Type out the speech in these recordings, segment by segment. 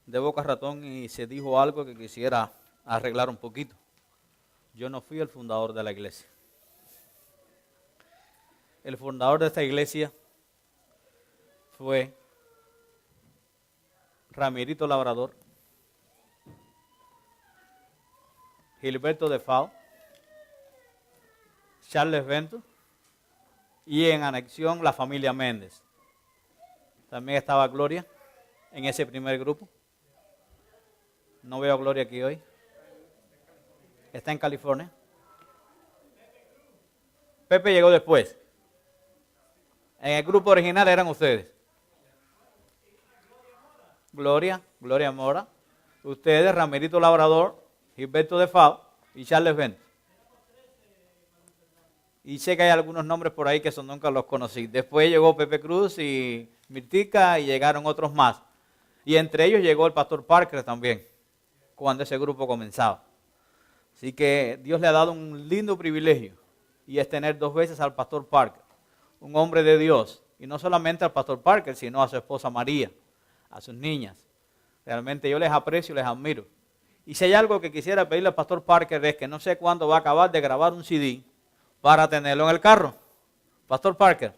de boca ratón y se dijo algo que quisiera arreglar un poquito. Yo no fui el fundador de la iglesia. El fundador de esta iglesia fue Ramirito Labrador, Gilberto de Fao, Charles Bento y en anexión la familia Méndez. También estaba Gloria en ese primer grupo. No veo a Gloria aquí hoy. Está en California. Pepe llegó después. En el grupo original eran ustedes. Gloria Mora, ustedes, Ramirito Labrador, Gilberto de Fao y Charles Bento. Y sé que hay algunos nombres por ahí que son nunca los conocí. Después llegó Pepe Cruz y Mirtica y llegaron otros más. Y entre ellos llegó el pastor Parker también, cuando ese grupo comenzaba. Así que Dios le ha dado un lindo privilegio y es tener 2 veces al pastor Parker, un hombre de Dios. Y no solamente al pastor Parker, sino a su esposa María, a sus niñas. Realmente yo les aprecio y les admiro. Y si hay algo que quisiera pedirle al pastor Parker es que no sé cuándo va a acabar de grabar un CD para tenerlo en el carro. Pastor Parker,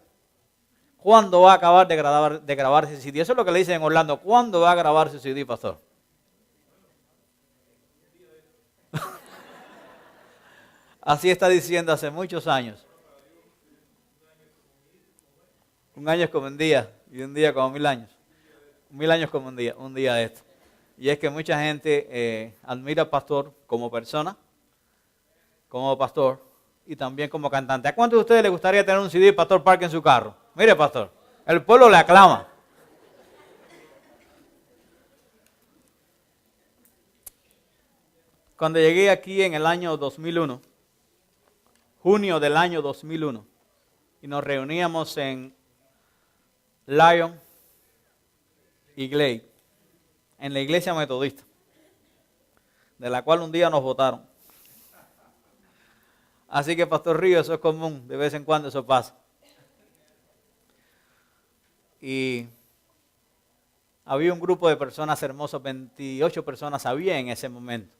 ¿cuándo va a acabar de grabar ese CD? Eso es lo que le dicen en Orlando. ¿Cuándo va a grabar su CD, pastor? Así está diciendo hace muchos años. 1 año es como un día y un día como 1000 años. 1000 años como un día de esto. Y es que mucha gente admira al pastor como persona, como pastor y también como cantante. ¿A cuántos de ustedes les gustaría tener un CD de Pastor Parker en su carro? Mire, pastor, el pueblo le aclama. Cuando llegué aquí en el año 2001, junio del año 2001, y nos reuníamos en Lyon y Glade, en la iglesia metodista, de la cual un día nos votaron. Así que, Pastor Río, eso es común, de vez en cuando eso pasa. Y había un grupo de personas hermosas, 28 personas había en ese momento.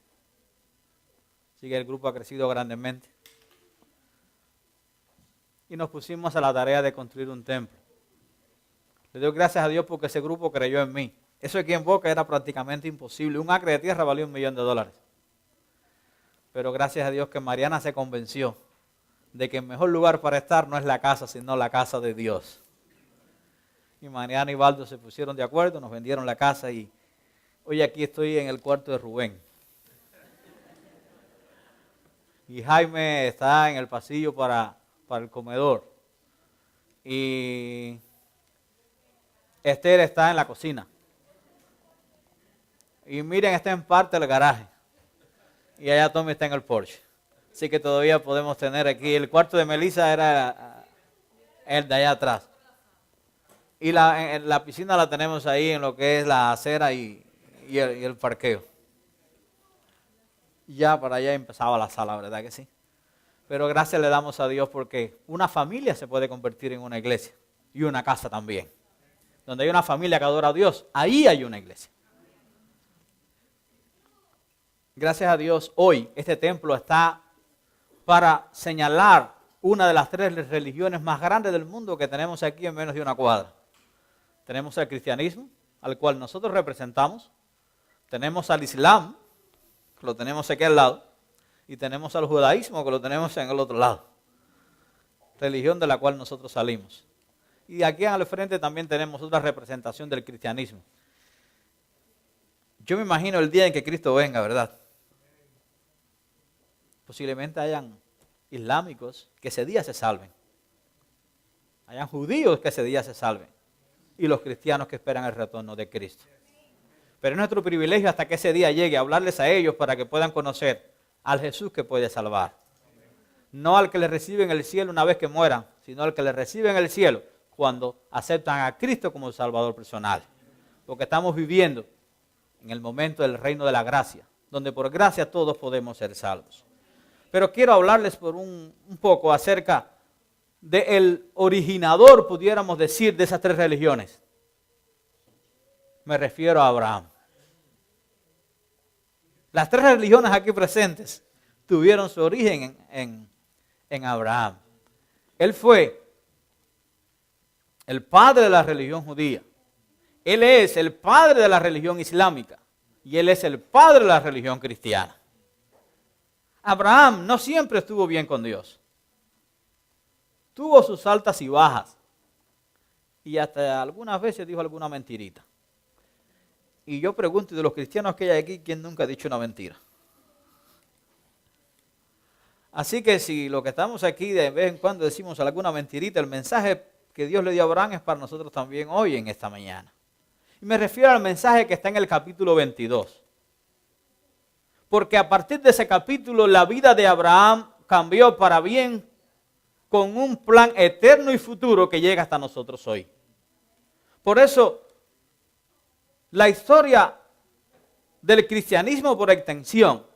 Así que el grupo ha crecido grandemente. Y nos pusimos a la tarea de construir un templo. Le doy gracias a Dios porque ese grupo creyó en mí. Eso aquí en Boca era prácticamente imposible. Un acre de tierra valía $1 millón. Pero gracias a Dios que Mariana se convenció de que el mejor lugar para estar no es la casa, sino la casa de Dios. Y Mariana y Baldo se pusieron de acuerdo, nos vendieron la casa y hoy aquí estoy en el cuarto de Rubén. Y Jaime está en el pasillo para el comedor. Y Esther está en la cocina. Y Miriam está en parte del garaje. Y allá Tommy está en el porche. Así que todavía podemos tener aquí. El cuarto de Melissa era el de allá atrás. Y la piscina la tenemos ahí en lo que es la acera y el parqueo. Ya para allá empezaba la sala, ¿verdad que sí? Pero gracias le damos a Dios porque una familia se puede convertir en una iglesia. Y una casa también. Donde hay una familia que adora a Dios, ahí hay una iglesia. Gracias a Dios, hoy este templo está para señalar una de las 3 religiones más grandes del mundo que tenemos aquí en menos de una cuadra. Tenemos el cristianismo, al cual nosotros representamos. Tenemos al Islam, que lo tenemos aquí al lado. Y tenemos al judaísmo, que lo tenemos en el otro lado. Religión de la cual nosotros salimos. Y aquí al frente también tenemos otra representación del cristianismo. Yo me imagino el día en que Cristo venga, ¿verdad? Posiblemente hayan islámicos que ese día se salven. Hayan judíos que ese día se salven. Y los cristianos que esperan el retorno de Cristo. Pero es nuestro privilegio hasta que ese día llegue a hablarles a ellos para que puedan conocer al Jesús que puede salvar. No al que le recibe en el cielo una vez que mueran, sino al que le recibe en el cielo cuando aceptan a Cristo como Salvador personal. Porque estamos viviendo en el momento del reino de la gracia, donde por gracia todos podemos ser salvos. Pero quiero hablarles por un poco acerca del originador, pudiéramos decir, de esas 3 religiones. Me refiero a Abraham. Las tres religiones aquí presentes tuvieron su origen en Abraham. Él fue el padre de la religión judía. Él es el padre de la religión islámica. Y él es el padre de la religión cristiana. Abraham no siempre estuvo bien con Dios. Tuvo sus altas y bajas. Y hasta algunas veces dijo alguna mentirita. Y yo pregunto, de los cristianos que hay aquí, ¿quién nunca ha dicho una mentira? Así que si lo que estamos aquí de vez en cuando decimos alguna mentirita, el mensaje que Dios le dio a Abraham es para nosotros también hoy en esta mañana. Y me refiero al mensaje que está en el capítulo 22. Porque a partir de ese capítulo la vida de Abraham cambió para bien con un plan eterno y futuro que llega hasta nosotros hoy. Por eso, la historia del cristianismo por extensión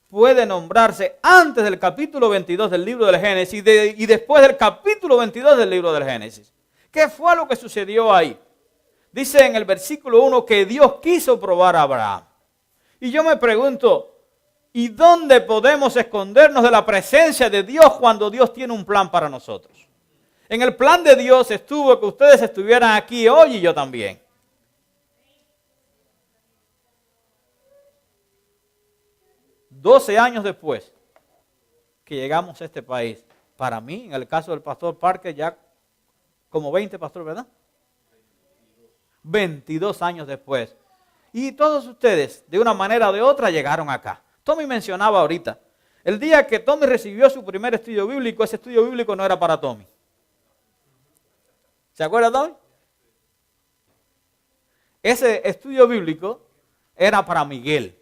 puede nombrarse antes del capítulo 22 del libro del Génesis y después del capítulo 22 del libro del Génesis. ¿Qué fue lo que sucedió ahí? Dice en el versículo 1 que Dios quiso probar a Abraham. Y yo me pregunto, ¿y dónde podemos escondernos de la presencia de Dios cuando Dios tiene un plan para nosotros? En el plan de Dios estuvo que ustedes estuvieran aquí hoy y yo también. $12 después que llegamos a este país, para mí, en el caso del pastor Parker, ya como 20, pastor, ¿verdad? 22 años después. Y todos ustedes, de una manera o de otra, llegaron acá. Tommy mencionaba ahorita, el día que Tommy recibió su primer estudio bíblico, ese estudio bíblico no era para Tommy. ¿Se acuerda, Tommy? Ese estudio bíblico era para Miguel.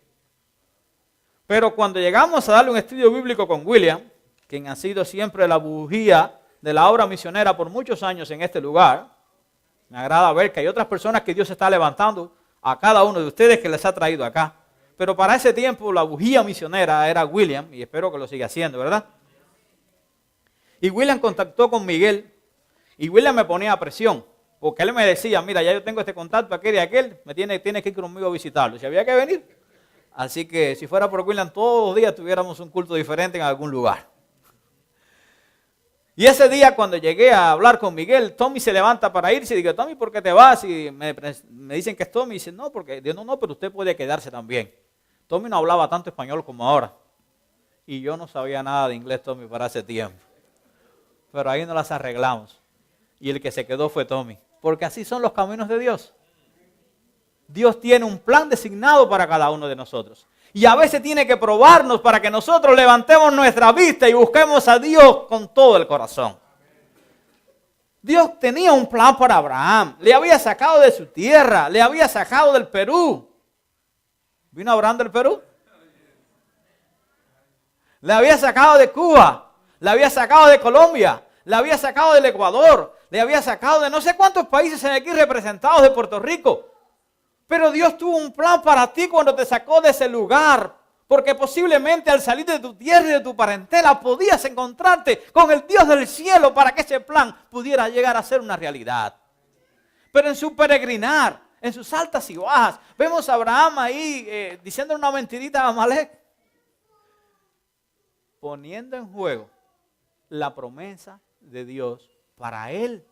Pero cuando llegamos a darle un estudio bíblico con William, quien ha sido siempre la bujía de la obra misionera por muchos años en este lugar, me agrada ver que hay otras personas que Dios está levantando a cada uno de ustedes que les ha traído acá. Pero para ese tiempo la bujía misionera era William, y espero que lo siga haciendo, ¿verdad? Y William contactó con Miguel, y William me ponía presión, porque él me decía, mira, ya yo tengo este contacto, aquel y aquel, tiene que ir conmigo a visitarlo. Si había que venir. Así que si fuera por William, todos los días tuviéramos un culto diferente en algún lugar. Y ese día cuando llegué a hablar con Miguel, Tommy se levanta para irse y digo, Tommy, ¿por qué te vas? Y me dicen que es Tommy. Y dice, no, porque digo, no, pero usted puede quedarse también. Tommy no hablaba tanto español como ahora. Y yo no sabía nada de inglés, Tommy, para ese tiempo. Pero ahí nos las arreglamos. Y el que se quedó fue Tommy. Porque así son los caminos de Dios. Dios tiene un plan designado para cada uno de nosotros. Y a veces tiene que probarnos para que nosotros levantemos nuestra vista y busquemos a Dios con todo el corazón. Dios tenía un plan para Abraham. Le había sacado de su tierra. Le había sacado del Perú. ¿Vino Abraham del Perú? Le había sacado de Cuba. Le había sacado de Colombia. Le había sacado del Ecuador. Le había sacado de no sé cuántos países hay aquí representados de Puerto Rico. Pero Dios tuvo un plan para ti cuando te sacó de ese lugar. Porque posiblemente al salir de tu tierra y de tu parentela podías encontrarte con el Dios del cielo para que ese plan pudiera llegar a ser una realidad. Pero en su peregrinar, en sus altas y bajas, vemos a Abraham ahí diciendo una mentirita a Amalek. Poniendo en juego la promesa de Dios para él.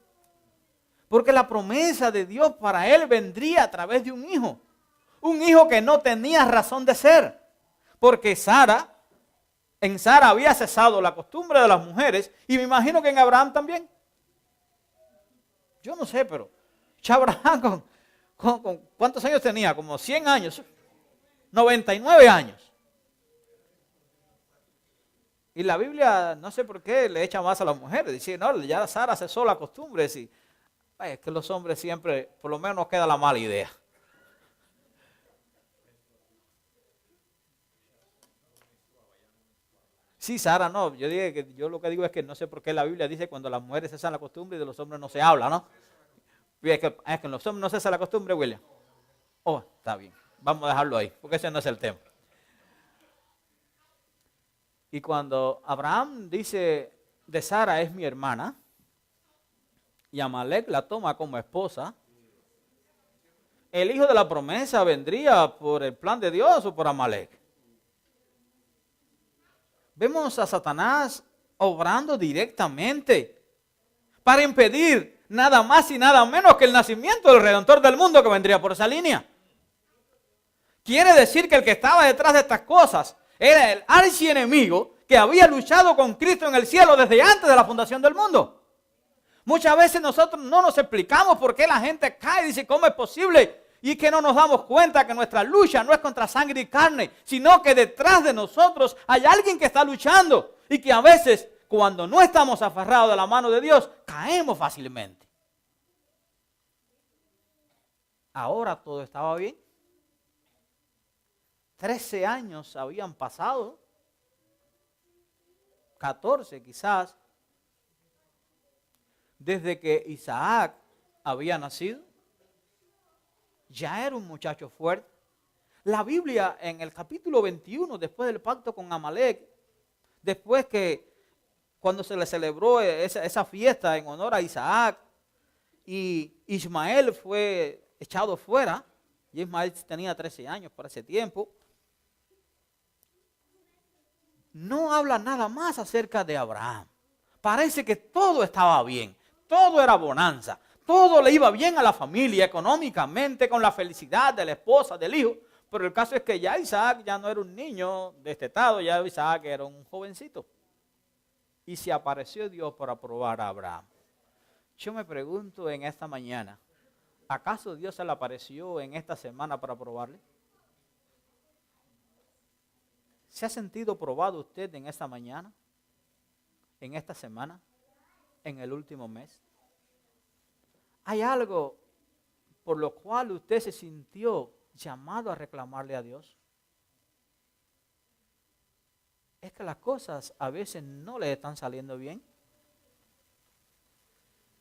Porque la promesa de Dios para él vendría a través de un hijo. Un hijo que no tenía razón de ser. Porque en Sara había cesado la costumbre de las mujeres. Y me imagino que en Abraham también. Yo no sé, pero ya Abraham con ¿cuántos años tenía? Como 100 años. 99 años. Y la Biblia, no sé por qué, le echa más a las mujeres. Dice, no, ya Sara cesó la costumbre. Es que los hombres siempre, por lo menos nos queda la mala idea. Sí, Sara, no, yo lo que digo es que no sé por qué la Biblia dice cuando las mujeres cesan la costumbre y de los hombres no se habla, ¿no? Es que en los hombres no cesa la costumbre, William. Oh, está bien, vamos a dejarlo ahí, porque ese no es el tema. Y cuando Abraham dice de Sara es mi hermana, y Amalek la toma como esposa, ¿el hijo de la promesa vendría por el plan de Dios o por Amalek? Vemos a Satanás obrando directamente para impedir nada más y nada menos que el nacimiento del Redentor del mundo que vendría por esa línea. Quiere decir que el que estaba detrás de estas cosas era el archienemigo que había luchado con Cristo en el cielo desde antes de la fundación del mundo. Muchas veces nosotros no nos explicamos por qué la gente cae y dice, ¿cómo es posible? Y que no nos damos cuenta que nuestra lucha no es contra sangre y carne, sino que detrás de nosotros hay alguien que está luchando y que a veces, cuando no estamos aferrados de la mano de Dios, caemos fácilmente. Ahora todo estaba bien. 13 años habían pasado, 14 quizás, desde que Isaac había nacido. Ya era un muchacho fuerte. La Biblia en el capítulo 21, después del pacto con Amalek, después que cuando se le celebró esa fiesta en honor a Isaac y Ismael fue echado fuera, y Ismael tenía 13 años por ese tiempo, no habla nada más acerca de Abraham. Parece que todo estaba bien, todo era bonanza. Todo le iba bien a la familia, económicamente, con la felicidad de la esposa, del hijo. Pero el caso es que ya Isaac ya no era un niño destetado, ya Isaac era un jovencito. Y se apareció Dios para probar a Abraham. Yo me pregunto en esta mañana, ¿acaso Dios se le apareció en esta semana para probarle? ¿Se ha sentido probado usted en esta mañana? ¿En esta semana? ¿En el último mes? ¿Hay algo por lo cual usted se sintió llamado a reclamarle a Dios? Es que las cosas a veces no le están saliendo bien.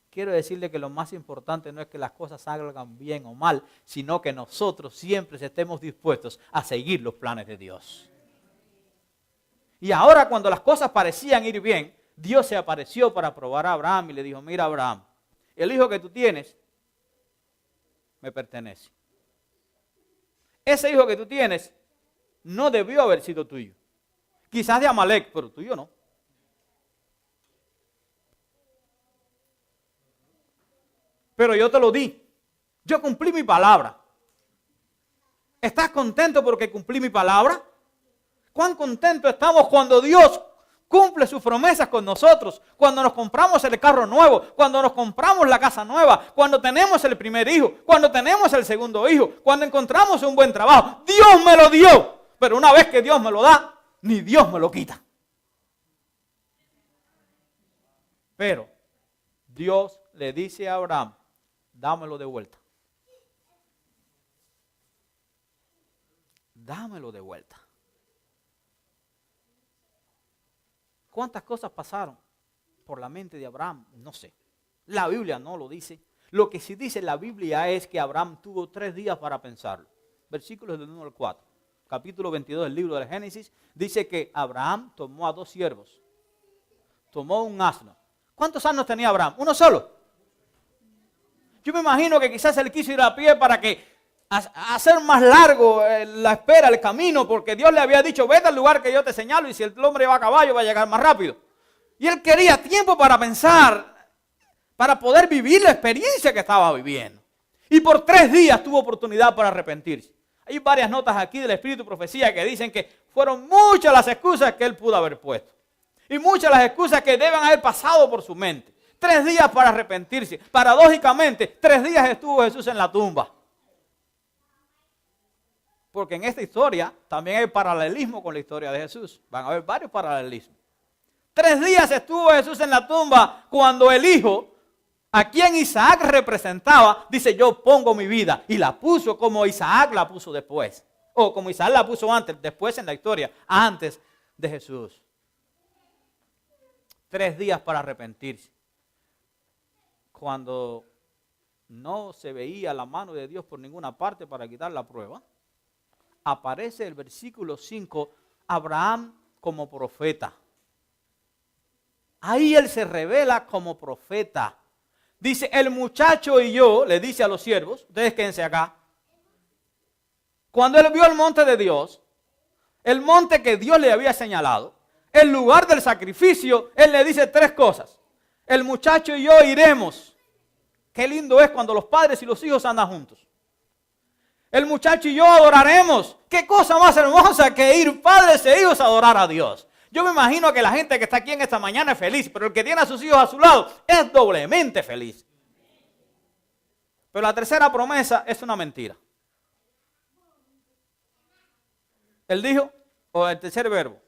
Quiero decirle que lo más importante no es que las cosas salgan bien o mal, sino que nosotros siempre estemos dispuestos a seguir los planes de Dios. Y ahora cuando las cosas parecían ir bien, Dios se apareció para probar a Abraham y le dijo, mira Abraham, el hijo que tú tienes me pertenece. Ese hijo que tú tienes no debió haber sido tuyo. Quizás de Amalek, pero tuyo no. Pero yo te lo di. Yo cumplí mi palabra. ¿Estás contento porque cumplí mi palabra? ¿Cuán contentos estamos cuando Dios cumple sus promesas con nosotros? Cuando nos compramos el carro nuevo, cuando nos compramos la casa nueva, cuando tenemos el primer hijo, cuando tenemos el segundo hijo, cuando encontramos un buen trabajo. Dios me lo dio, pero una vez que Dios me lo da, ni Dios me lo quita. Pero Dios le dice a Abraham, dámelo de vuelta. Dámelo de vuelta. ¿Cuántas cosas pasaron por la mente de Abraham? No sé. La Biblia no lo dice. Lo que sí dice la Biblia es que Abraham tuvo 3 días para pensarlo. Versículos del 1 al 4. Capítulo 22 del libro del Génesis. Dice que Abraham tomó a 2 siervos. Tomó un asno. ¿Cuántos asnos tenía Abraham? ¿Uno solo? Yo me imagino que quizás él quiso ir a pie para que hacer más largo la espera, el camino, porque Dios le había dicho, vete al lugar que yo te señalo y si el hombre va a caballo va a llegar más rápido. Y él quería tiempo para pensar, para poder vivir la experiencia que estaba viviendo. Y por 3 días tuvo oportunidad para arrepentirse. Hay varias notas aquí del Espíritu y Profecía que dicen que fueron muchas las excusas que él pudo haber puesto. Y muchas las excusas que deben haber pasado por su mente. 3 días para arrepentirse. Paradójicamente, 3 días estuvo Jesús en la tumba. Porque en esta historia también hay paralelismo con la historia de Jesús. Van a haber varios paralelismos. 3 días estuvo Jesús en la tumba cuando el hijo, a quien Isaac representaba, dice yo pongo mi vida. Y la puso como Isaac la puso después. O como Isaac la puso antes, después en la historia, antes de Jesús. 3 días para arrepentirse. Cuando no se veía la mano de Dios por ninguna parte para quitar la prueba, aparece el versículo 5, Abraham como profeta. Ahí él se revela como profeta. Dice, el muchacho y yo, le dice a los siervos, ustedes quédense acá. Cuando él vio el monte de Dios, el monte que Dios le había señalado, en lugar del sacrificio, Él le dice 3 cosas. El muchacho y yo iremos. Qué lindo es cuando los padres y los hijos andan juntos. El muchacho y yo adoraremos. Qué cosa más hermosa que ir padres e hijos a adorar a Dios. Yo me imagino que la gente que está aquí en esta mañana es feliz, pero el que tiene a sus hijos a su lado es doblemente feliz. Pero la tercera promesa es una mentira. Él dijo, o el tercer verbo,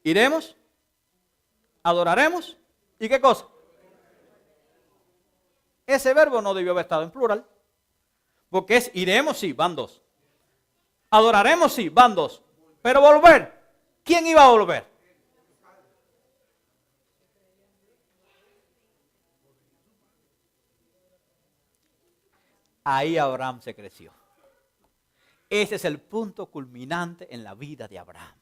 iremos, adoraremos, ¿y qué cosa? Ese verbo no debió haber estado en plural. Porque es iremos, sí, van 2. Adoraremos, sí, van 2. Pero volver, ¿quién iba a volver? Ahí Abraham se creció. Ese es el punto culminante en la vida de Abraham.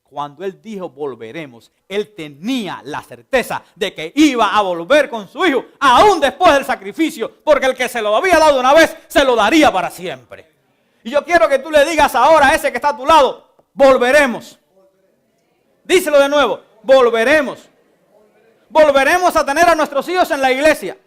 Cuando él dijo volveremos, él tenía la certeza de que iba a volver con su hijo, aún después del sacrificio, porque el que se lo había dado una vez, se lo daría para siempre. Y yo quiero que tú le digas ahora a ese que está a tu lado, volveremos. Díselo de nuevo, volveremos. Volveremos a tener a nuestros hijos en la iglesia.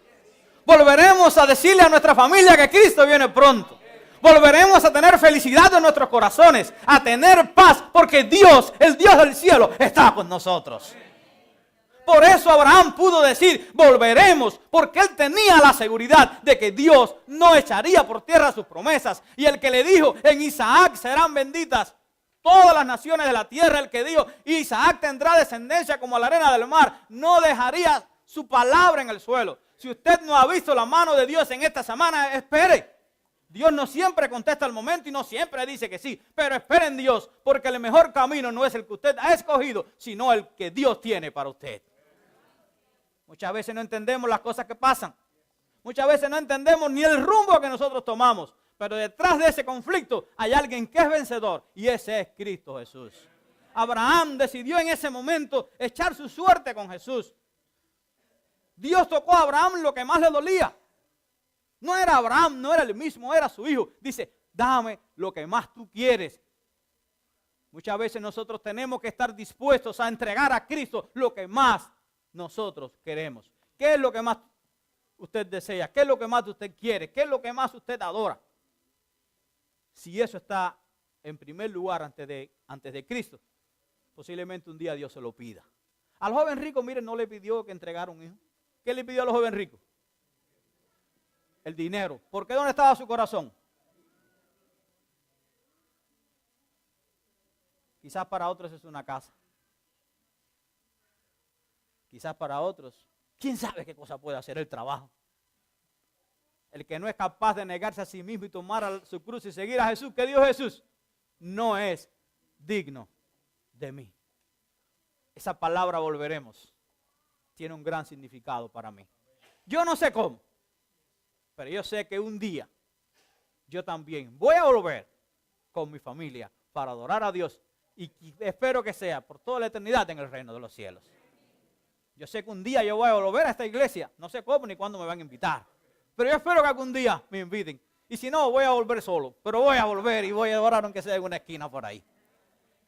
Volveremos a decirle a nuestra familia que Cristo viene pronto. Volveremos a tener felicidad en nuestros corazones, a tener paz, porque Dios, el Dios del cielo, está con nosotros. Por eso Abraham pudo decir, volveremos, porque él tenía la seguridad de que Dios no echaría por tierra sus promesas. Y el que le dijo, en Isaac serán benditas todas las naciones de la tierra, el que dijo, Isaac tendrá descendencia como la arena del mar, no dejaría su palabra en el suelo. Si usted no ha visto la mano de Dios en esta semana, espere. Dios no siempre contesta al momento y no siempre dice que sí, pero espere en Dios, porque el mejor camino no es el que usted ha escogido, sino el que Dios tiene para usted. Muchas veces no entendemos las cosas que pasan. Muchas veces no entendemos ni el rumbo que nosotros tomamos, pero detrás de ese conflicto hay alguien que es vencedor y ese es Cristo Jesús. Abraham decidió en ese momento echar su suerte con Jesús. Dios tocó a Abraham lo que más le dolía. No era Abraham, no era el mismo, era su hijo. Dice, dame lo que más tú quieres. Muchas veces nosotros tenemos que estar dispuestos a entregar a Cristo lo que más nosotros queremos. ¿Qué es lo que más usted desea? ¿Qué es lo que más usted quiere? ¿Qué es lo que más usted adora? Si eso está en primer lugar antes de Cristo, posiblemente un día Dios se lo pida. Al joven rico, miren, no le pidió que entregara un hijo. ¿Qué le pidió al joven rico? El dinero. ¿Por qué? ¿Dónde estaba su corazón? Quizás para otros es una casa. Quizás para otros, ¿quién sabe qué cosa puede hacer el trabajo? El que no es capaz de negarse a sí mismo y tomar su cruz y seguir a Jesús, ¿qué dijo Jesús? No es digno de mí. Esa palabra volveremos tiene un gran significado para mí. Yo no sé cómo, pero yo sé que un día yo también voy a volver con mi familia para adorar a Dios y espero que sea por toda la eternidad en el reino de los cielos. Yo sé que un día yo voy a volver a esta iglesia, no sé cómo ni cuándo me van a invitar, pero yo espero que algún día me inviten. Y si no, voy a volver solo, pero voy a volver y voy a adorar aunque sea en una esquina por ahí.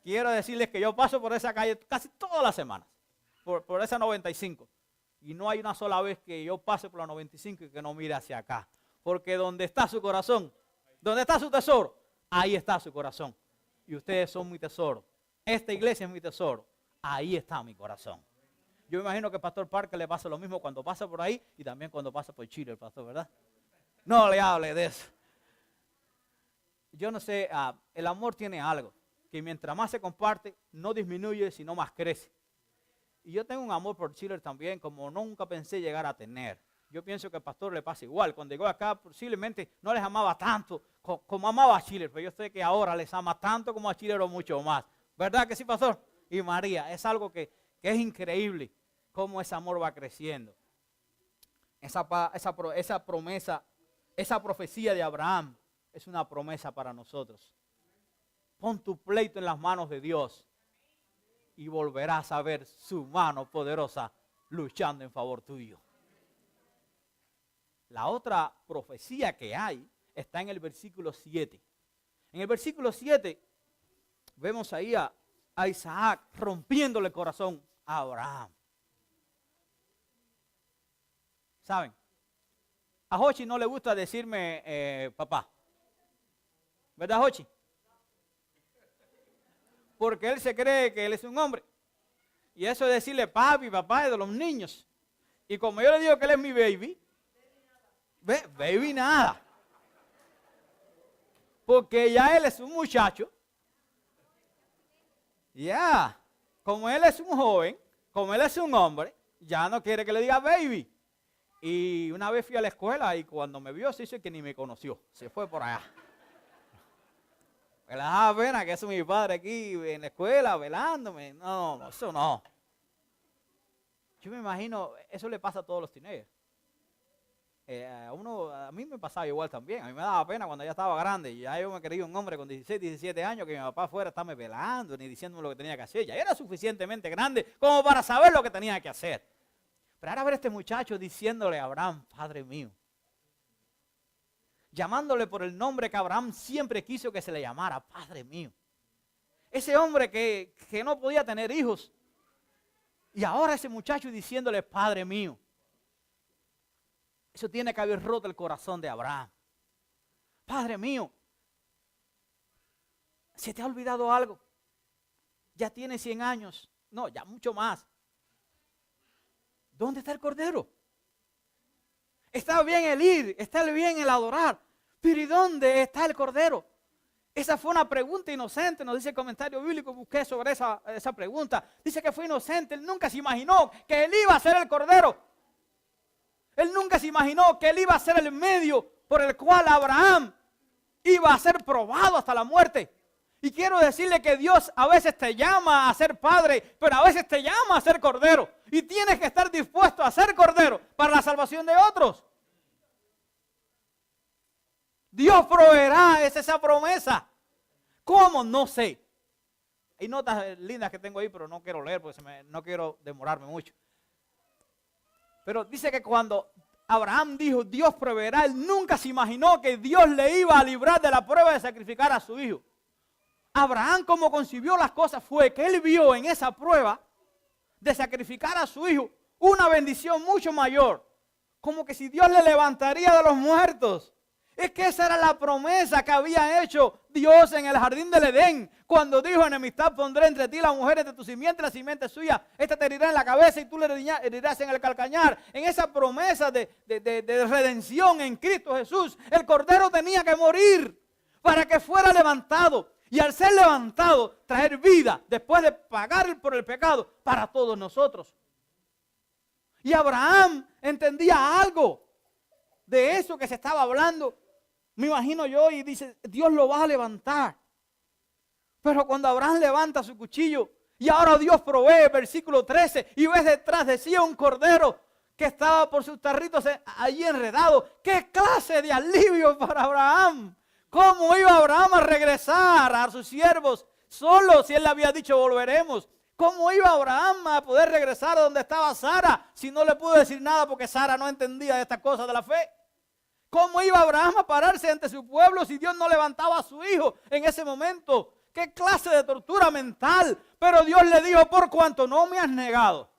Quiero decirles que yo paso por esa calle casi todas las semanas, por esa 95. Y no hay una sola vez que yo pase por la 95 y que no mire hacia acá. Porque donde está su corazón, donde está su tesoro, ahí está su corazón. Y ustedes son mi tesoro. Esta iglesia es mi tesoro. Ahí está mi corazón. Yo me imagino que el pastor Parker le pasa lo mismo cuando pasa por ahí y también cuando pasa por Chile, el pastor, ¿verdad? No le hable de eso. Yo no sé, el amor tiene algo, que mientras más se comparte, no disminuye, sino más crece. Y yo tengo un amor por Chile también, como nunca pensé llegar a tener. Yo pienso que al pastor le pasa igual. Cuando llegó acá, posiblemente no les amaba tanto como amaba a Chile, pero yo sé que ahora les ama tanto como a Chile o mucho más. ¿Verdad que sí, pastor? Y María, es algo que es increíble cómo ese amor va creciendo. Esa promesa, esa profecía de Abraham es una promesa para nosotros. Pon tu pleito en las manos de Dios y volverás a ver su mano poderosa luchando en favor tuyo. La otra profecía que hay está en el versículo 7. En el versículo 7 vemos ahí a a Isaac, rompiéndole el corazón a Abraham. ¿Saben? A Jochi no le gusta decirme papá. ¿Verdad, Jochi? Porque él se cree que él es un hombre. Y eso de decirle papi, papá es de los niños. Y como yo le digo que él es mi baby, baby nada. Porque ya él es un muchacho. Ya, como él es un joven, como él es un hombre, ya no quiere que le diga baby. Y una vez fui a la escuela y cuando me vio se hizo que ni me conoció. Se fue por allá. Me la daba pena que eso mi padre aquí en la escuela velándome. No, eso no. Yo me imagino, eso le pasa a todos los teenagers. A mí me pasaba igual también. A mí me daba pena cuando ya estaba grande. Ya yo me creía un hombre con 16, 17 años que mi papá fuera a estarme velando ni diciéndome lo que tenía que hacer. Ya era suficientemente grande como para saber lo que tenía que hacer. Pero ahora ver a este muchacho diciéndole a Abraham, Padre mío. Llamándole por el nombre que Abraham siempre quiso que se le llamara, Padre mío. Ese hombre que no podía tener hijos. Y ahora ese muchacho diciéndole, Padre mío. Eso tiene que haber roto el corazón de Abraham. Padre mío, ¿se te ha olvidado algo? Ya tiene 100 años. No, ya mucho más. ¿Dónde está el cordero? Está bien el ir, está bien el adorar. Pero ¿y dónde está el cordero? Esa fue una pregunta inocente, nos dice el comentario bíblico, busqué sobre esa pregunta. Dice que fue inocente, él nunca se imaginó que él iba a ser el cordero. Él nunca se imaginó que él iba a ser el medio por el cual Abraham iba a ser probado hasta la muerte. Y quiero decirle que Dios a veces te llama a ser padre, pero a veces te llama a ser cordero. Y tienes que estar dispuesto a ser cordero para la salvación de otros. Dios proveerá, es esa promesa. ¿Cómo? No sé. Hay notas lindas que tengo ahí, pero no quiero leer porque no quiero demorarme mucho. Pero dice que cuando Abraham dijo, Dios proveerá, él nunca se imaginó que Dios le iba a librar de la prueba de sacrificar a su hijo. Abraham, como concibió las cosas, fue que él vio en esa prueba de sacrificar a su hijo una bendición mucho mayor. Como que si Dios le levantaría de los muertos. Es que esa era la promesa que había hecho Dios en el jardín del Edén. Cuando dijo, enemistad pondré entre ti y las mujeres de tu simiente, la simiente suya. Esta te herirá en la cabeza y tú le herirás en el calcañar. En esa promesa de redención en Cristo Jesús, el cordero tenía que morir para que fuera levantado. Y al ser levantado, traer vida después de pagar por el pecado para todos nosotros. Y Abraham entendía algo de eso que se estaba hablando. Me imagino yo y dice, Dios lo va a levantar. Pero cuando Abraham levanta su cuchillo y ahora Dios provee, versículo 13, y ves detrás de sí un cordero que estaba por sus tarritos allí enredado. ¿Qué clase de alivio para Abraham? ¿Cómo iba Abraham a regresar a sus siervos solo si él le había dicho volveremos? ¿Cómo iba Abraham a poder regresar a donde estaba Sara si no le pudo decir nada porque Sara no entendía de estas cosas de la fe? ¿Cómo iba Abraham a pararse ante su pueblo si Dios no levantaba a su hijo en ese momento? ¿Qué clase de tortura mental? Pero Dios le dijo, por cuanto no me has negado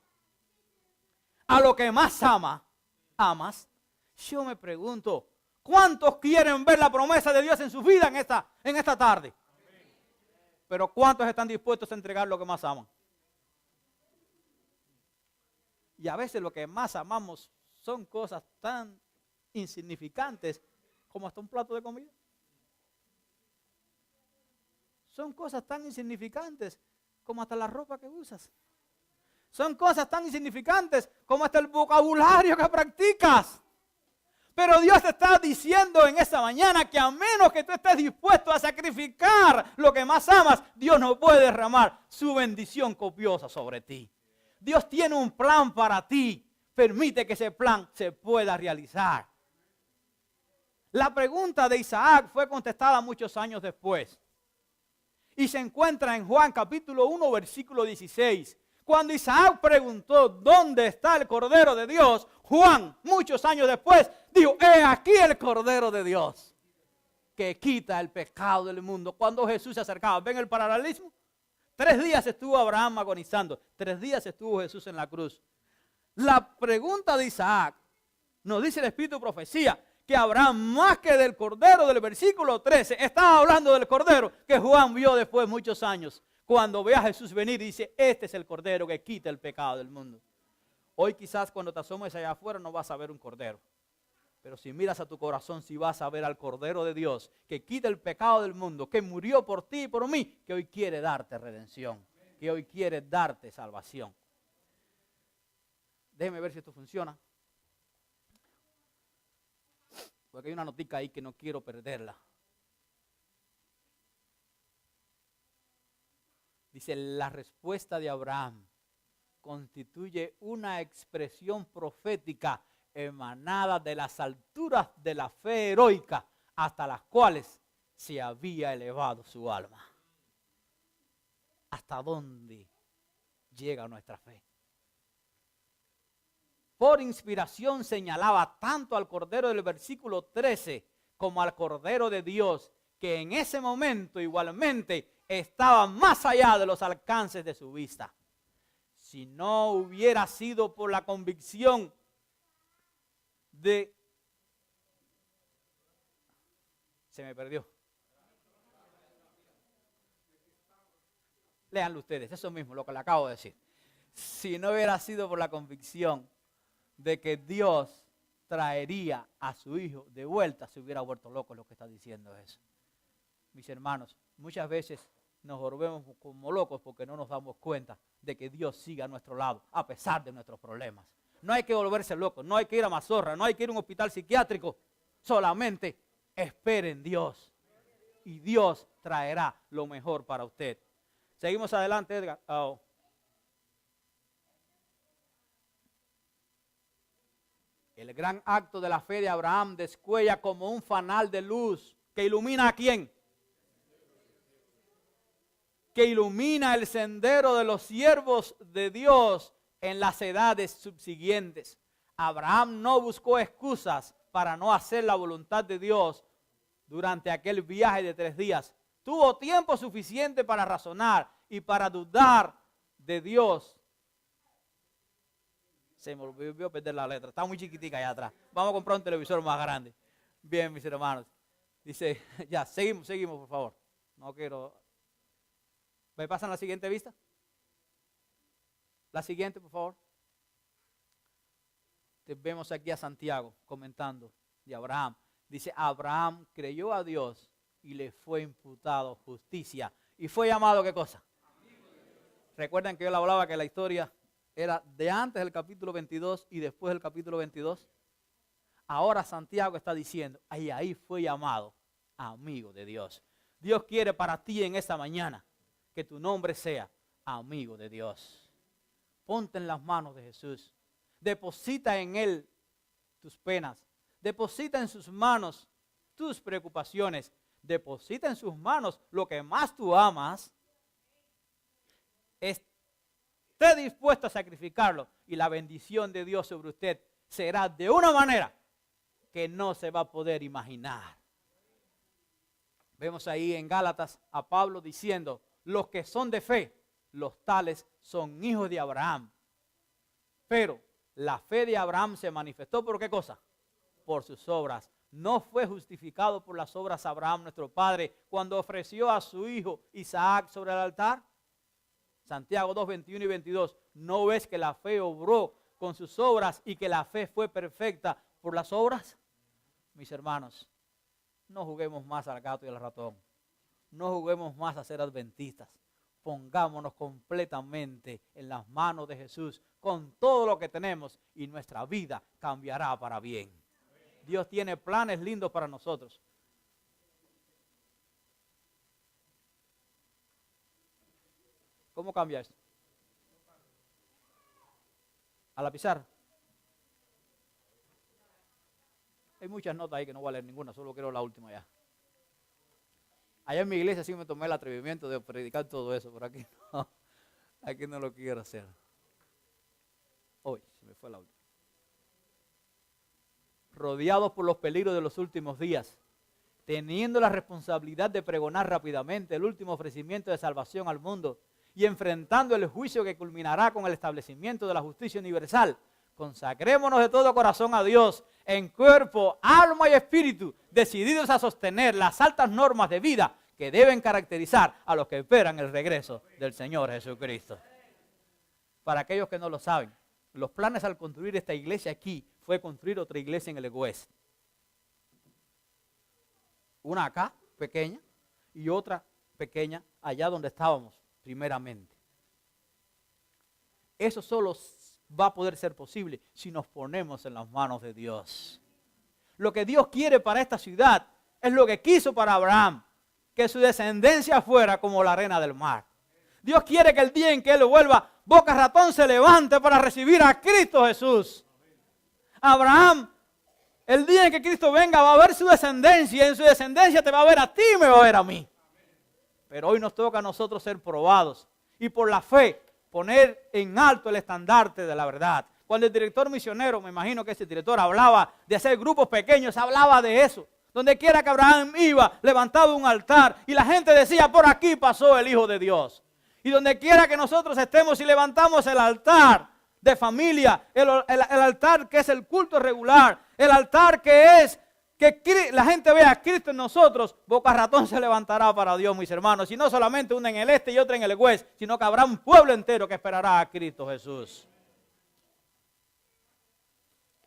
a lo que más amas, yo me pregunto, ¿cuántos quieren ver la promesa de Dios en su vida en esta tarde? Pero ¿cuántos están dispuestos a entregar lo que más aman? Y a veces lo que más amamos son cosas tan insignificantes como hasta un plato de comida. Son cosas tan insignificantes como hasta la ropa que usas. Son cosas tan insignificantes como hasta el vocabulario que practicas. Pero Dios te está diciendo en esta mañana que a menos que tú estés dispuesto a sacrificar lo que más amas, Dios no puede derramar su bendición copiosa sobre ti. Dios tiene un plan para ti. Permite que ese plan se pueda realizar. La pregunta de Isaac fue contestada muchos años después. Y se encuentra en Juan capítulo 1, versículo 16. Cuando Isaac preguntó, ¿dónde está el Cordero de Dios? Juan, muchos años después, dijo, he aquí el Cordero de Dios, que quita el pecado del mundo. Cuando Jesús se acercaba, ¿ven el paralelismo? 3 días estuvo Abraham agonizando. 3 días estuvo Jesús en la cruz. La pregunta de Isaac, nos dice el Espíritu de Profecía, que Abraham, más que del Cordero del versículo 13, estaba hablando del Cordero que Juan vio después de muchos años. Cuando ve a Jesús venir y dice, este es el Cordero que quita el pecado del mundo. Hoy quizás cuando te asomes allá afuera no vas a ver un Cordero. Pero si miras a tu corazón, si vas a ver al Cordero de Dios que quita el pecado del mundo, que murió por ti y por mí, que hoy quiere darte redención, que hoy quiere darte salvación. Déjeme ver si esto funciona. Porque hay una notica ahí que no quiero perderla. Dice, la respuesta de Abraham constituye una expresión profética emanada de las alturas de la fe heroica hasta las cuales se había elevado su alma. ¿Hasta dónde llega nuestra fe? Por inspiración señalaba tanto al Cordero del versículo 13 como al Cordero de Dios, que en ese momento igualmente estaba más allá de los alcances de su vista. Si no hubiera sido por la convicción de... Se me perdió. Léanlo ustedes, eso mismo, lo que le acabo de decir. Si no hubiera sido por la convicción de que Dios traería a su hijo de vuelta, se hubiera vuelto loco lo que está diciendo eso. Mis hermanos, muchas veces nos volvemos como locos porque no nos damos cuenta de que Dios sigue a nuestro lado, a pesar de nuestros problemas. No hay que volverse locos, no hay que ir a Mazorra, no hay que ir a un hospital psiquiátrico. Solamente espere en Dios y Dios traerá lo mejor para usted. Seguimos adelante, Edgar. Oh. El gran acto de la fe de Abraham descuella como un fanal de luz que ilumina ¿a quién? Que ilumina el sendero de los siervos de Dios en las edades subsiguientes. Abraham no buscó excusas para no hacer la voluntad de Dios durante aquel viaje de 3 días. Tuvo tiempo suficiente para razonar y para dudar de Dios. Se me olvidó perder la letra, está muy chiquitica allá atrás. Vamos a comprar un televisor más grande. Bien, mis hermanos. Dice, ya, seguimos, por favor. No quiero... ¿Me pasan la siguiente vista? La siguiente, por favor. Vemos aquí a Santiago comentando de Abraham. Dice, Abraham creyó a Dios y le fue imputado justicia. ¿Y fue llamado qué cosa? Recuerden que yo le hablaba que la historia era de antes del capítulo 22 y después del capítulo 22. Ahora Santiago está diciendo, ahí fue llamado amigo de Dios. Dios quiere para ti en esta mañana que tu nombre sea amigo de Dios. Ponte en las manos de Jesús. Deposita en Él tus penas. Deposita en sus manos tus preocupaciones. Deposita en sus manos lo que más tú amas. Esté dispuesto a sacrificarlo y la bendición de Dios sobre usted será de una manera que no se va a poder imaginar. Vemos ahí en Gálatas a Pablo diciendo, los que son de fe, los tales son hijos de Abraham. Pero la fe de Abraham se manifestó ¿por qué cosa? Por sus obras. No fue justificado por las obras Abraham, nuestro padre, cuando ofreció a su hijo Isaac sobre el altar. Santiago 2, 21 y 22. ¿No ves que la fe obró con sus obras y que la fe fue perfecta por las obras? Mis hermanos, no juguemos más al gato y al ratón. No juguemos más a ser adventistas. Pongámonos completamente en las manos de Jesús con todo lo que tenemos y nuestra vida cambiará para bien. Dios tiene planes lindos para nosotros. ¿Cómo cambia esto? A la pizarra. Hay muchas notas ahí que no voy a leer ninguna, solo quiero la última ya. Allá en mi iglesia sí me tomé el atrevimiento de predicar todo eso, pero aquí no lo quiero hacer. Hoy se me fue la última. Rodeados por los peligros de los últimos días, teniendo la responsabilidad de pregonar rápidamente el último ofrecimiento de salvación al mundo, y enfrentando el juicio que culminará con el establecimiento de la justicia universal, consagrémonos de todo corazón a Dios, en cuerpo, alma y espíritu, decididos a sostener las altas normas de vida que deben caracterizar a los que esperan el regreso del Señor Jesucristo. Para aquellos que no lo saben, los planes al construir esta iglesia aquí fue construir otra iglesia en el West. Una acá, pequeña, y otra pequeña allá donde estábamos primeramente. Eso solo va a poder ser posible si nos ponemos en las manos de Dios. Lo que Dios quiere para esta ciudad es lo que quiso para Abraham, que su descendencia fuera como la arena del mar. Dios quiere que el día en que Él vuelva, Boca Ratón se levante para recibir a Cristo Jesús. Abraham, el día en que Cristo venga, va a ver su descendencia, y en su descendencia te va a ver a ti y me va a ver a mí. Pero hoy nos toca a nosotros ser probados y por la fe poner en alto el estandarte de la verdad. Cuando el director misionero, me imagino que ese director hablaba de hacer grupos pequeños, hablaba de eso. Donde quiera que Abraham iba, levantaba un altar y la gente decía, por aquí pasó el Hijo de Dios. Y donde quiera que nosotros estemos y levantamos el altar de familia, el altar que es el culto regular, el altar que es que la gente vea a Cristo en nosotros, Boca Ratón se levantará para Dios, mis hermanos. Y no solamente una en el este y otra en el oeste, sino que habrá un pueblo entero que esperará a Cristo Jesús.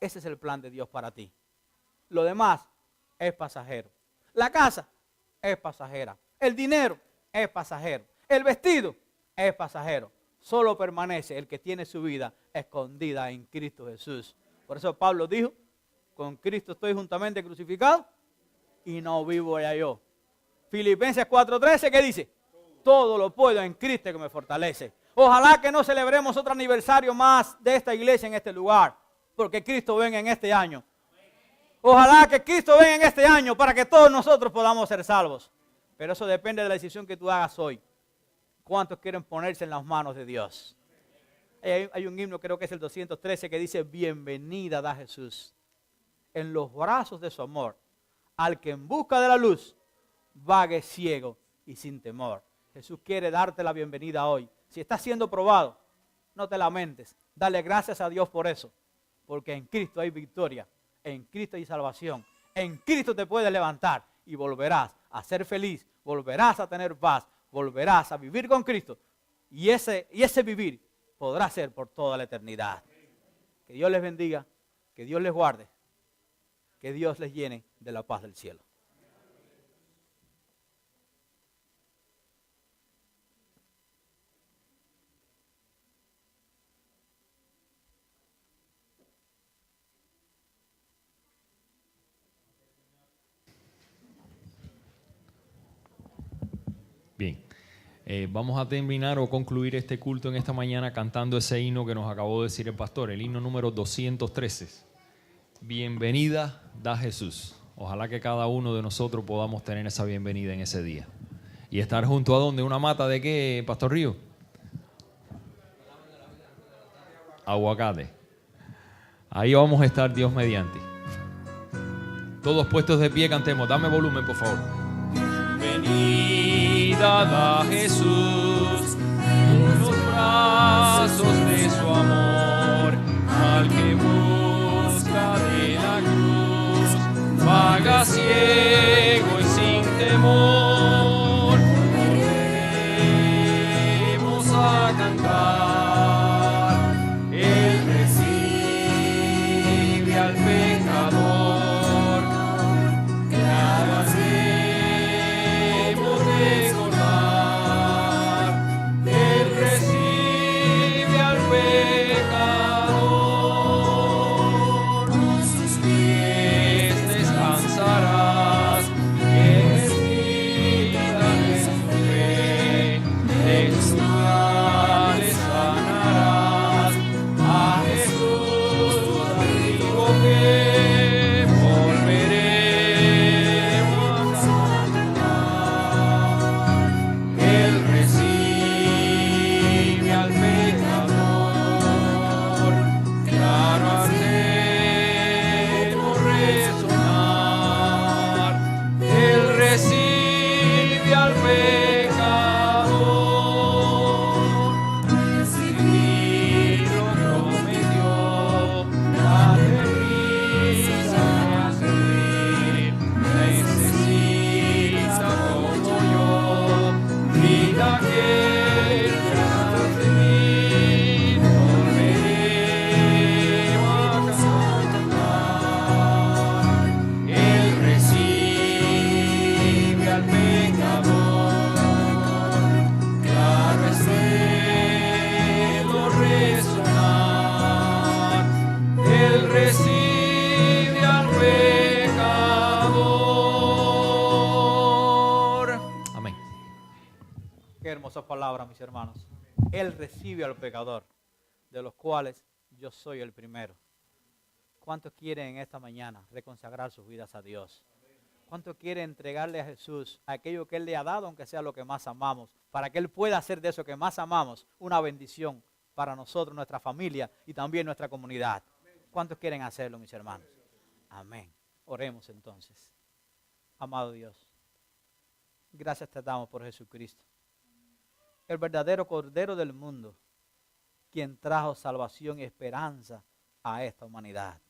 Ese es el plan de Dios para ti. Lo demás es pasajero. La casa es pasajera. El dinero es pasajero. El vestido es pasajero. Solo permanece el que tiene su vida escondida en Cristo Jesús. Por eso Pablo dijo, con Cristo estoy juntamente crucificado y no vivo ya yo. Filipenses 4:13, ¿qué dice? Todo lo puedo en Cristo que me fortalece. Ojalá que no celebremos otro aniversario más de esta iglesia en este lugar, porque Cristo venga en este año. Ojalá que Cristo venga en este año para que todos nosotros podamos ser salvos. Pero eso depende de la decisión que tú hagas hoy. ¿Cuántos quieren ponerse en las manos de Dios? Hay un himno, creo que es el 213, que dice, bienvenida da Jesús en los brazos de su amor, al que en busca de la luz vague ciego y sin temor. Jesús quiere darte la bienvenida hoy. Si estás siendo probado, no te lamentes. Dale gracias a Dios por eso, porque en Cristo hay victoria, en Cristo hay salvación, en Cristo te puedes levantar y volverás a ser feliz, volverás a tener paz, volverás a vivir con Cristo y ese vivir podrá ser por toda la eternidad. Que Dios les bendiga, que Dios les guarde, que Dios les llene de la paz del cielo. Bien, vamos a terminar o concluir este culto en esta mañana cantando ese himno que nos acabó de decir el pastor, el himno número 213. Bienvenida da Jesús. Ojalá que cada uno de nosotros podamos tener esa bienvenida en ese día. ¿Y estar junto a dónde? ¿Una mata de qué, Pastor Río? Aguacate. Ahí vamos a estar, Dios mediante. Todos puestos de pie, cantemos. Dame volumen, por favor. Bienvenida da Jesús en los brazos de su amor, al que busca de la cruz, vaga ciego y sin temor. Volvemos a cantar, Él recibe al pecador, cada hacemos recordar, Él recibe al pecador, sus pies descansarás, Qué hermosas palabras, mis hermanos. Él recibe al pecador, de los cuales yo soy el primero. ¿Cuántos quieren en esta mañana reconsagrar sus vidas a Dios? ¿Cuántos quieren entregarle a Jesús aquello que Él le ha dado, aunque sea lo que más amamos, para que Él pueda hacer de eso que más amamos una bendición para nosotros, nuestra familia y también nuestra comunidad? ¿Cuántos quieren hacerlo, mis hermanos? Amén. Oremos entonces. Amado Dios, gracias te damos por Jesucristo, el verdadero Cordero del mundo, quien trajo salvación y esperanza a esta humanidad.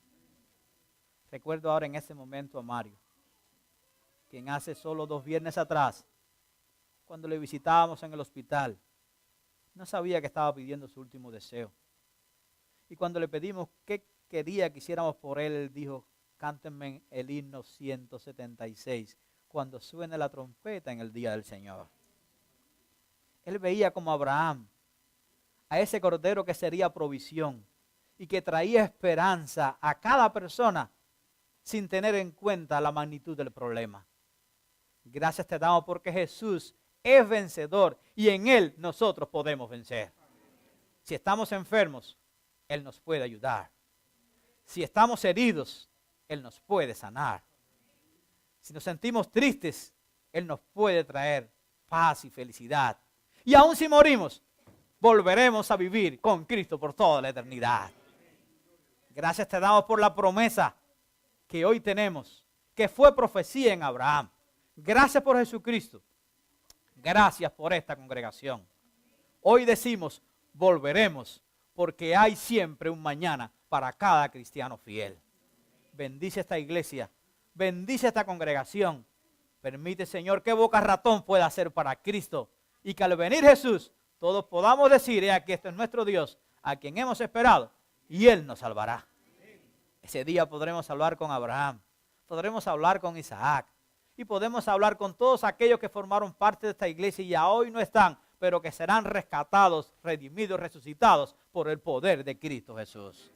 Recuerdo ahora en este momento a Mario, quien hace solo 2 viernes atrás, cuando le visitábamos en el hospital, no sabía que estaba pidiendo su último deseo. Y cuando le pedimos qué quería que hiciéramos por él dijo: cántenme el himno 176 cuando suene la trompeta en el día del Señor. Él veía como Abraham a ese cordero que sería provisión y que traía esperanza a cada persona sin tener en cuenta la magnitud del problema. Gracias te damos porque Jesús es vencedor y en Él nosotros podemos vencer. Si estamos enfermos, Él nos puede ayudar. Si estamos heridos, Él nos puede sanar. Si nos sentimos tristes, Él nos puede traer paz y felicidad. Y aun si morimos, volveremos a vivir con Cristo por toda la eternidad. Gracias te damos por la promesa que hoy tenemos, que fue profecía en Abraham. Gracias por Jesucristo. Gracias por esta congregación. Hoy decimos, volveremos, porque hay siempre un mañana para cada cristiano fiel. Bendice esta iglesia, bendice esta congregación. Permite, Señor, que Boca Ratón pueda ser para Cristo y que al venir Jesús, todos podamos decir, aquí este es nuestro Dios, a quien hemos esperado, y Él nos salvará. Ese día podremos hablar con Abraham, podremos hablar con Isaac, y podemos hablar con todos aquellos que formaron parte de esta iglesia y ya hoy no están, pero que serán rescatados, redimidos, resucitados por el poder de Cristo Jesús.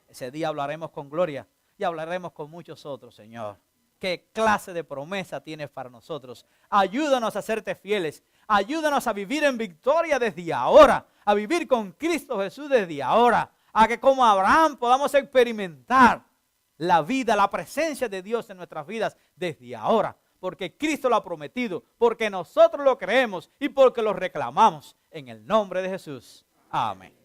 Ese día hablaremos con gloria y hablaremos con muchos otros, Señor. ¿Qué clase de promesa tienes para nosotros? Ayúdanos a serte fieles. Ayúdanos a vivir en victoria desde ahora. A vivir con Cristo Jesús desde ahora. A que como Abraham podamos experimentar la vida, la presencia de Dios en nuestras vidas desde ahora. Porque Cristo lo ha prometido. Porque nosotros lo creemos y porque lo reclamamos. En el nombre de Jesús. Amén.